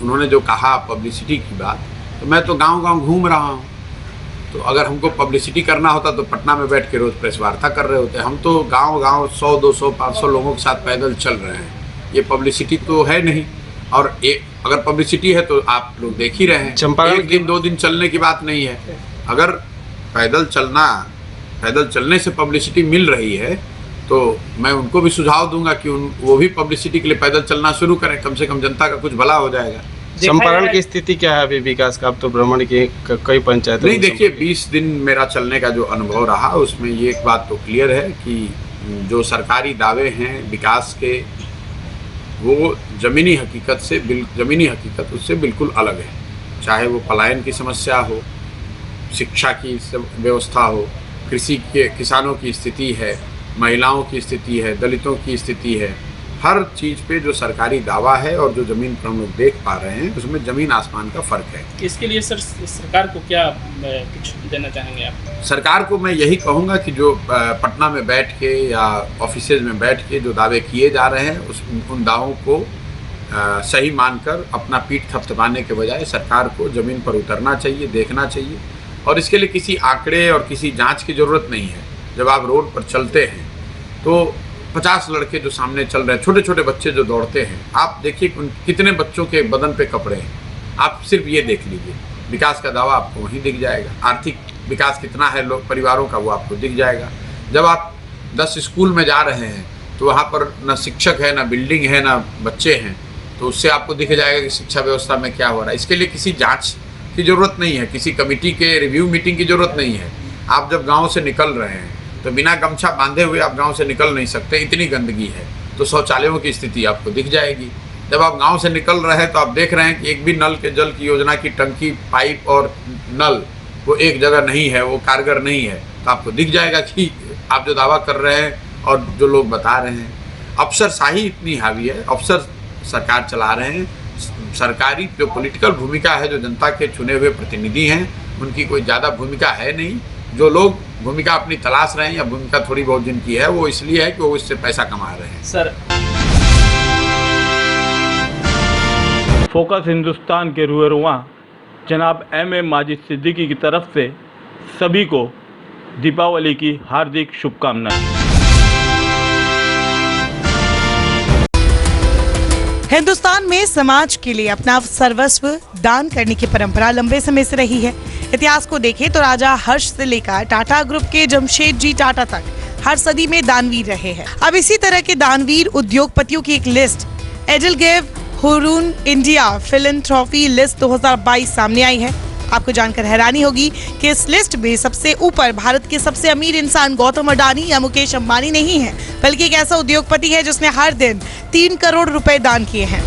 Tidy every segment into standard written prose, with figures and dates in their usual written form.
उन्होंने जो कहा पब्लिसिटी की बात, तो मैं तो गांव-गांव घूम रहा हूं। तो अगर हमको पब्लिसिटी करना होता तो पटना में बैठ के रोज़ प्रेस वार्ता कर रहे होते। हम तो गांव-गांव 100, 200, 500 लोगों के साथ पैदल चल रहे हैं। ये पब्लिसिटी तो है नहीं। और अगर पब्लिसिटी है तो आप लोग देख ही रहे हैं। एक दिन 2 दिन चलने की बात नहीं है। अगर पैदल चलने से पब्लिसिटी मिल रही है तो मैं उनको भी सुझाव दूंगा कि वो भी पब्लिसिटी के लिए पैदल चलना शुरू करें। कम से कम जनता का कुछ भला हो जाएगा। चंपारण की स्थिति क्या है अभी विकास का? अब तो भ्रमण की कई पंचायत नहीं, देखिए 20 दिन मेरा चलने का जो अनुभव रहा उसमें ये एक बात तो क्लियर है कि जो सरकारी दावे हैं विकास के, वो ज़मीनी हकीकत उससे बिल्कुल अलग है। चाहे वो पलायन की समस्या हो, शिक्षा की व्यवस्था हो, कृषि के किसानों की स्थिति है, महिलाओं की स्थिति है, दलितों की स्थिति है, हर चीज़ पे जो सरकारी दावा है और जो ज़मीन पर हम लोग देख पा रहे हैं उसमें ज़मीन आसमान का फ़र्क है। इसके लिए सर सरकार को क्या कुछ देना चाहेंगे आप? सरकार को मैं यही कहूँगा कि जो पटना में बैठ के या ऑफिसेज में बैठ के जो दावे किए जा रहे हैं उन दावों को सही मानकर अपना पीठ थपथपाने के बजाय सरकार को ज़मीन पर उतरना चाहिए, देखना चाहिए। और इसके लिए किसी आंकड़े और किसी जांच की ज़रूरत नहीं है। जब आप रोड पर चलते हैं तो 50 लड़के जो सामने चल रहे हैं, छोटे छोटे बच्चे जो दौड़ते हैं, आप देखिए कितने बच्चों के बदन पे कपड़े हैं। आप सिर्फ ये देख लीजिए, विकास का दावा आपको वहीं दिख जाएगा। आर्थिक विकास कितना है लोग परिवारों का वो आपको दिख जाएगा। जब आप 10 स्कूल में जा रहे हैं तो वहाँ पर न शिक्षक है, न बिल्डिंग है, न बच्चे हैं, तो उससे आपको दिख जाएगा कि शिक्षा व्यवस्था में क्या हो रहा है। इसके लिए किसी जाँच की ज़रूरत नहीं है, किसी कमेटी के रिव्यू मीटिंग की ज़रूरत नहीं है। आप जब गाँव से निकल रहे हैं तो बिना गमछा बांधे हुए आप गांव से निकल नहीं सकते, इतनी गंदगी है। तो शौचालयों की स्थिति आपको दिख जाएगी। जब आप गांव से निकल रहे हैं तो आप देख रहे हैं कि एक भी नल के जल की योजना की टंकी, पाइप और नल वो एक जगह नहीं है, वो कारगर नहीं है। तो आपको दिख जाएगा कि आप जो दावा कर रहे हैं और जो लोग बता रहे हैं, अफसरशाही इतनी हावी है। अफसर सरकार चला रहे हैं। सरकारी जो पॉलिटिकल भूमिका है, जो जनता के चुने हुए प्रतिनिधि हैं, उनकी कोई ज़्यादा भूमिका है नहीं। जो लोग भूमिका अपनी तलाश रहे हैं या भूमिका थोड़ी बहुत जिनकी है, वो इसलिए है कि वो इससे पैसा कमा रहे हैं। सर, फोकस हिंदुस्तान के रूबरुआ जनाब M.A. माजिद सिद्दीकी की तरफ से सभी को दीपावली की हार्दिक शुभकामनाएं। हिंदुस्तान में समाज के लिए अपना सर्वस्व दान करने की परंपरा लंबे समय से रही है। इतिहास को देखें तो राजा हर्ष से लेकर टाटा ग्रुप के जमशेदजी टाटा तक हर सदी में दानवीर रहे हैं। अब इसी तरह के दानवीर उद्योगपतियों की एक list EdelGive Hurun India philanthropy list 2022 सामने आई है। आपको जानकर हैरानी होगी कि इस लिस्ट में सबसे ऊपर भारत के सबसे अमीर इंसान गौतम अडानी या मुकेश अंबानी नहीं है, बल्कि एक ऐसा उद्योगपति है जिसने हर दिन 3 करोड़ रुपए दान किए हैं।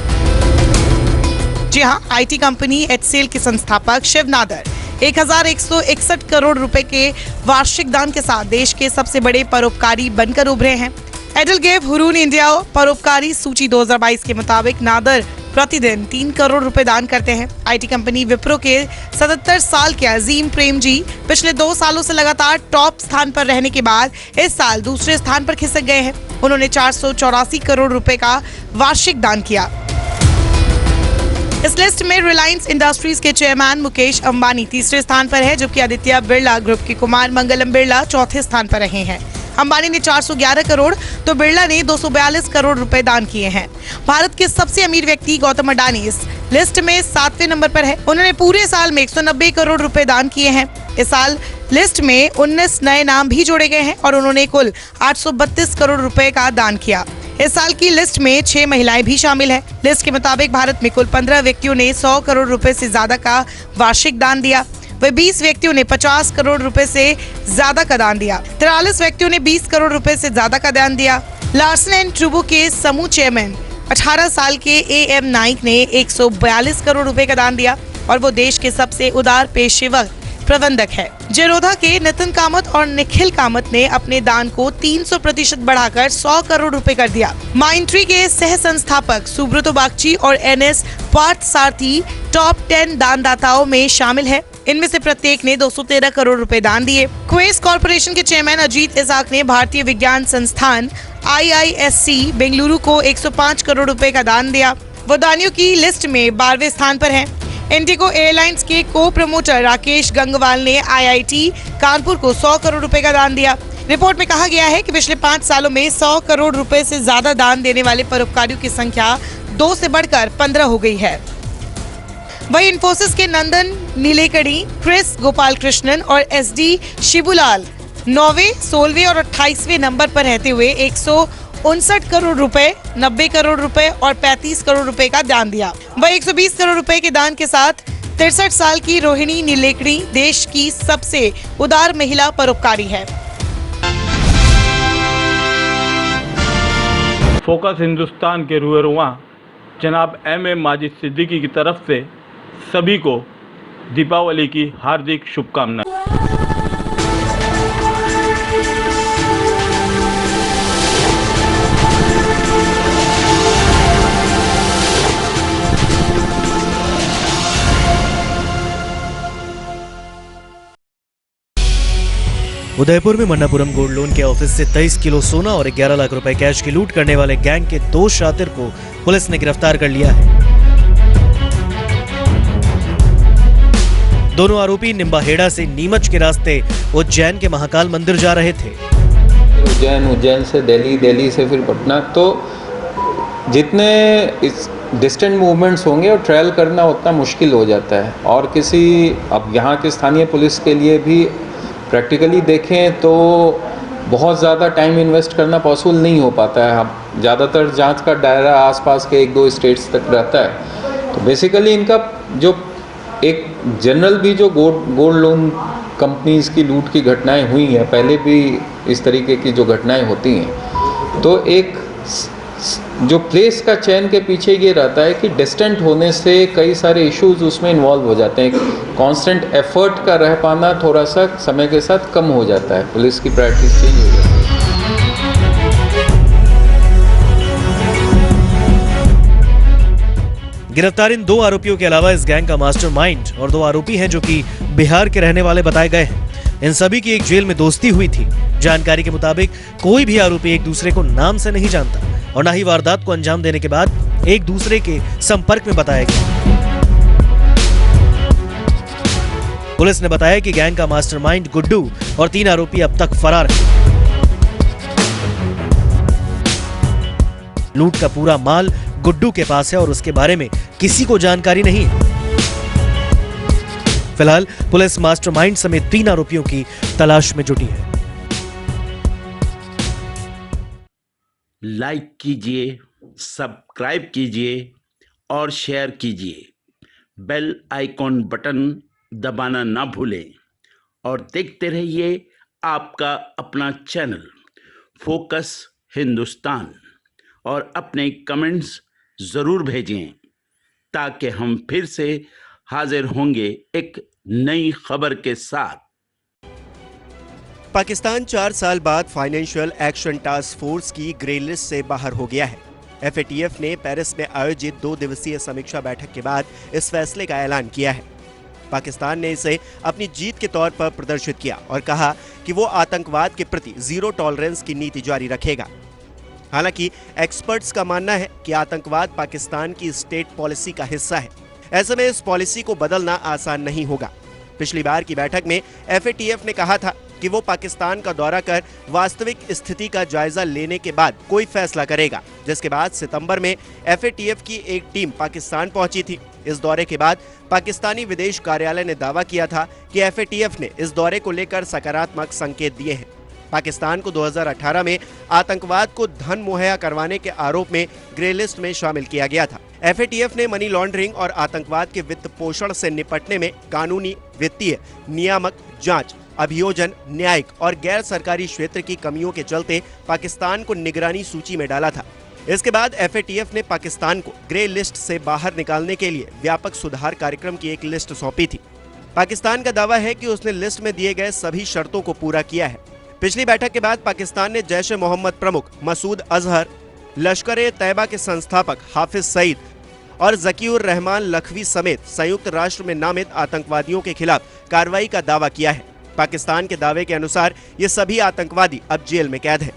जी हाँ, IT कंपनी HCL के संस्थापक शिव नादर 1161 करोड़ रुपए के वार्षिक दान के साथ देश के सबसे बड़े परोपकारी बनकर उभरे हैं। एडलगेव हुरून इंडिया परोपकारी सूची 2022 के मुताबिक नादर प्रतिदिन 3 करोड़ रुपए दान करते हैं। IT कंपनी विप्रो के 77 साल के अजीम प्रेम जी पिछले 2 सालों से लगातार टॉप स्थान पर रहने के बाद इस साल दूसरे स्थान पर खिसक गए हैं। उन्होंने 484 करोड़ रुपए का वार्षिक दान किया। इस लिस्ट में रिलायंस इंडस्ट्रीज के चेयरमैन मुकेश अंबानी तीसरे स्थान पर है, जबकि आदित्य बिरला ग्रुप के कुमार मंगलम बिरला चौथे स्थान पर रहे हैं। अंबानी ने 411 करोड़ तो बिरला ने 242 करोड़ रुपए दान किए हैं। भारत के सबसे अमीर व्यक्ति गौतम अडानी इस लिस्ट में 7वें नंबर पर है। उन्होंने पूरे साल में 190 करोड़ रुपए दान किए हैं। इस साल लिस्ट में 19 नए नाम भी जोड़े गए हैं और उन्होंने कुल 832 करोड़ रुपए का दान किया। इस साल की लिस्ट में 6 महिलाएं भी शामिल हैं। लिस्ट के मुताबिक भारत में कुल 15 व्यक्तियों ने 100 करोड़ रुपए से ज्यादा का वार्षिक दान दिया। वह 20 व्यक्तियों ने 50 करोड़ रुपए से ज्यादा का दान दिया। 43 व्यक्तियों ने 20 करोड़ रुपए से ज्यादा का दान दिया। लार्सन एंड टूब्रो के समूह चेयरमैन 18 साल के AM नाइक ने 142 करोड़ रुपए का दान दिया और वो देश के सबसे उदार पेशेवर प्रबंधक है। जेरोधा के नितिन कामत और निखिल कामत ने अपने दान को 300% बढ़ाकर 100 करोड़ रुपए कर दिया। माइंट्री के सह संस्थापक सुब्रतो बागची और NS पार्थ सारथी टॉप 10 दानदाताओं में शामिल है। इनमें से प्रत्येक ने 213 करोड़ रुपए दान दिए। क्वेस कॉर्पोरेशन के चेयरमैन अजीत इसाक ने भारतीय विज्ञान संस्थान IISc बेंगलुरु को 105 करोड़ रुपए का दान दिया। वो दानियों की लिस्ट में 12वें स्थान पर हैं। इंडिगो एयरलाइंस के को प्रमोटर राकेश गंगवाल ने IIT कानपुर को 100 करोड़ रुपए का दान दिया। रिपोर्ट में कहा गया है कि पिछले 5 सालों में 100 करोड़ रुपए से ज्यादा दान देने वाले परोपकारियों की संख्या 2 से बढ़कर 15 हो गई है। वहीं इंफोसिस के नंदन नीलेकणी, क्रिस गोपाल कृष्णन और SD शिबुलाल 9वें, 16वें और 28वें नंबर पर रहते हुए 159 करोड़ रुपए, 90 करोड़ रुपए और 35 करोड़ रुपए का दान दिया। वह 120 करोड़ रुपए के दान के साथ 63 साल की रोहिणी नीलेकणी देश की सबसे उदार महिला परोपकारी है। फोकस हिंदुस्तान के रूबरुआ जनाब MM माजिद सिद्दीकी की तरफ से सभी को दीपावली की हार्दिक शुभकामनाएं। उदयपुर में मन्नापुरम गोल्ड लोन के ऑफिस से 23 किलो सोना और 11 लाख रुपए कैश की लूट करने वाले गैंग के 2 शातिर को पुलिस ने गिरफ्तार कर लिया है। दोनों आरोपी निम्बाहेड़ा से नीमच के रास्ते उज्जैन के महाकाल मंदिर जा रहे थे। उज्जैन से दिल्ली, दिल्ली से फिर पटना। तो जितने इस डिस्टेंट मूवमेंट्स होंगे और ट्रैवल करना उतना मुश्किल हो जाता है। और किसी अब यहाँ के स्थानीय पुलिस के लिए भी प्रैक्टिकली देखें तो बहुत ज़्यादा टाइम इन्वेस्ट करना पॉसिबल नहीं हो पाता है। हम ज़्यादातर जांच का दायरा आसपास के 1-2 स्टेट्स तक रहता है। तो बेसिकली इनका जो एक जनरल भी जो गोल्ड लोन कंपनीज़ की लूट की घटनाएं हुई हैं, पहले भी इस तरीके की जो घटनाएं होती हैं, तो एक जो प्लेस का चयन के पीछे ये रहता है कि डिस्टेंट होने से कई सारे इश्यूज उसमें इन्वॉल्व हो जाते हैं। कांस्टेंट एफर्ट का रह पाना थोड़ा सा समय के साथ कम हो जाता है, पुलिस की प्रैक्टिस चेंज हो जाती है। गिरफ्तार इन 2 आरोपियों के अलावा इस गैंग का मास्टरमाइंड और 2 आरोपी हैं जो कि बिहार के रहने वाले बताए गए हैं। इन सभी की एक जेल में दोस्ती हुई थी। जानकारी के मुताबिक कोई भी आरोपी एक दूसरे को नाम से नहीं जानता और न ही वारदात को अंजाम देने के बाद एक दूसरे के संपर्क में बताया गया। पुलिस ने बताया कि गैंग का मास्टरमाइंड गुड्डू और 3 आरोपी अब तक फरार हैं। लूट का पूरा माल गुड्डू के पास है और उसके बारे में किसी को जानकारी नहीं है। फिलहाल पुलिस मास्टरमाइंड समेत 3 आरोपियों की तलाश में जुटी है। लाइक कीजिए, सब्सक्राइब कीजिए और शेयर कीजिए। बेल आइकॉन बटन दबाना ना भूलें और देखते रहिए आपका अपना चैनल फोकस हिंदुस्तान। और अपने कमेंट्स ज़रूर भेजें ताकि हम फिर से हाजिर होंगे एक नई खबर के साथ। पाकिस्तान 4 साल बाद फाइनेंशियल एक्शन टास्क फोर्स की ग्रे लिस्ट से बाहर हो गया है। FATF ने पेरिस में आयोजित 2 दिवसीय समीक्षा बैठक के बाद इस फैसले का ऐलान किया है। पाकिस्तान ने इसे अपनी जीत के तौर पर प्रदर्शित किया और कहा कि वो आतंकवाद के प्रति जीरो टॉलरेंस की नीति जारी रखेगा। हालांकि एक्सपर्ट्स का मानना है कि आतंकवाद पाकिस्तान की स्टेट पॉलिसी का हिस्सा है। ऐसे में इस पॉलिसी को बदलना आसान नहीं होगा। पिछली बार की बैठक में FATF ने कहा था कि वो पाकिस्तान का दौरा कर वास्तविक स्थिति का जायजा लेने के बाद कोई फैसला करेगा, जिसके बाद सितंबर में FATF की एक टीम पाकिस्तान पहुंची थी। इस दौरे के बाद पाकिस्तानी विदेश कार्यालय ने दावा किया था कि FATF ने इस दौरे को लेकर सकारात्मक संकेत दिए हैं। पाकिस्तान को 2018 में आतंकवाद को धन मुहैया करवाने के आरोप में ग्रे लिस्ट में शामिल किया गया था। FATF ने मनी लॉन्ड्रिंग और आतंकवाद के वित्त पोषण से निपटने में कानूनी, वित्तीय, नियामक, जांच, अभियोजन, न्यायिक और गैर सरकारी क्षेत्र की कमियों के चलते पाकिस्तान को निगरानी सूची में डाला था। इसके बाद FATF ने पाकिस्तान को ग्रे लिस्ट से बाहर निकालने के लिए व्यापक सुधार कार्यक्रम की एक लिस्ट सौंपी थी। पाकिस्तान का दावा है कि उसने लिस्ट में दिए गए सभी शर्तों को पूरा किया है। पिछली बैठक के बाद पाकिस्तान ने जैश ए मोहम्मद प्रमुख मसूद अजहर, लश्कर-ए-तैयबा के संस्थापक हाफिज सईद और ज़कीउर रहमान लखवी समेत संयुक्त राष्ट्र में नामित आतंकवादियों के खिलाफ कार्रवाई का दावा किया है। पाकिस्तान के दावे के अनुसार ये सभी आतंकवादी अब जेल में कैद हैं।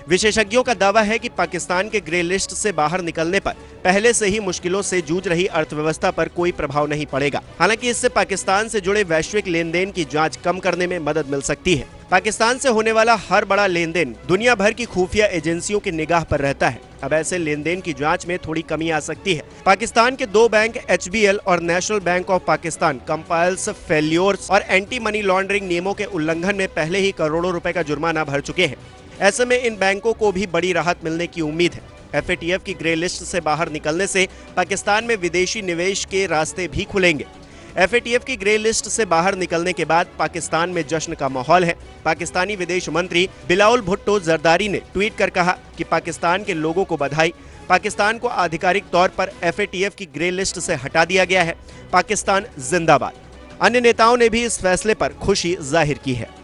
विशेषज्ञों का दावा है कि पाकिस्तान के ग्रे लिस्ट से बाहर निकलने पर पहले से ही मुश्किलों से जूझ रही अर्थव्यवस्था पर कोई प्रभाव नहीं पड़ेगा। हालांकि इससे पाकिस्तान से जुड़े वैश्विक लेन देन की जांच कम करने में मदद मिल सकती है। पाकिस्तान से होने वाला हर बड़ा लेन देन दुनिया भर की खुफिया एजेंसियों की निगाह पर रहता है। अब ऐसे लेन देन की जांच में थोड़ी कमी आ सकती है। पाकिस्तान के 2 बैंक HBL और national bank of Pakistan compiles, failures और एंटी मनी लॉन्ड्रिंग नियमों के उल्लंघन में पहले ही करोड़ों रुपए का जुर्माना भर चुके हैं। ऐसे में इन बैंकों को भी बड़ी राहत मिलने की उम्मीद है। FATF की ग्रे लिस्ट से बाहर निकलने से पाकिस्तान में विदेशी निवेश के रास्ते भी खुलेंगे। FATF की ग्रे लिस्ट से बाहर निकलने के बाद पाकिस्तान में जश्न का माहौल है। पाकिस्तानी विदेश मंत्री बिलावल भुट्टो जरदारी ने ट्वीट कर कहा कि पाकिस्तान के लोगों को बधाई, पाकिस्तान को आधिकारिक तौर पर FATF की ग्रे लिस्ट से हटा दिया गया है। पाकिस्तान जिंदाबाद। अन्य नेताओं ने भी इस फैसले पर खुशी जाहिर की है।